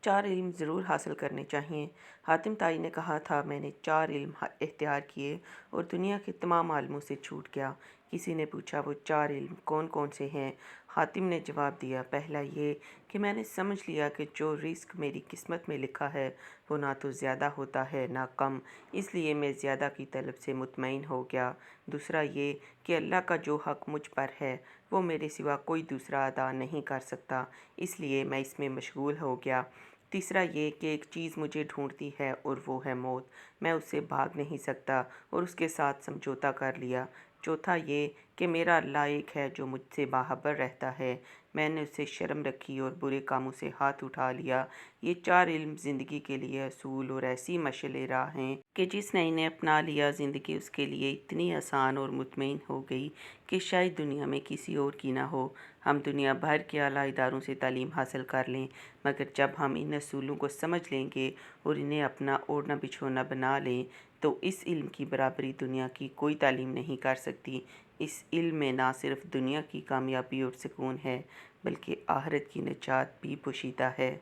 4 علم ضرور حاصل کرنے چاہئیں۔ حاتم طائی نے کہا تھا، میں نے 4 علم اختیار کیے اور دنیا کے تمام عالموں سے چھوٹ گیا۔ کسی نے پوچھا، وہ 4 علم کون کون سے ہیں؟ حاتم نے جواب دیا، پہلا یہ کہ میں نے سمجھ لیا کہ جو رزق میری قسمت میں لکھا ہے وہ نہ تو زیادہ ہوتا ہے نہ کم، اس لیے میں زیادہ کی طلب سے مطمئن ہو گیا۔ دوسرا یہ کہ اللہ کا جو حق مجھ پر ہے وہ میرے سوا کوئی دوسرا ادا نہیں کر سکتا، اس لیے میں اس میں مشغول ہو گیا۔ تیسرا یہ کہ ایک چیز مجھے ڈھونڈتی ہے اور وہ ہے موت، میں اس سے بھاگ نہیں سکتا اور اس کے ساتھ سمجھوتا کر لیا۔ چوتھا یہ کہ میرا اللہ ایک ہے جو مجھ سے باخبر رہتا ہے، میں نے اس سے شرم رکھی اور برے کاموں سے ہاتھ اٹھا لیا۔ یہ 4 علم زندگی کے لیے اصول اور ایسی مشعل راہ ہیں کہ جس نے انہیں اپنا لیا، زندگی اس کے لیے اتنی آسان اور مطمئن ہو گئی کہ شاید دنیا میں کسی اور کی نہ ہو۔ ہم دنیا بھر کے اعلیٰ اداروں سے تعلیم حاصل کر لیں، مگر جب ہم ان اصولوں کو سمجھ لیں گے اور انہیں اپنا اوڑھنا بچھونا بنا لیں تو اس علم کی برابری دنیا کی کوئی تعلیم نہیں کر سکتی۔ اس علم میں نہ صرف دنیا کی کامیابی اور سکون ہے بلکہ آخرت کی نجات بھی پوشیدہ ہے۔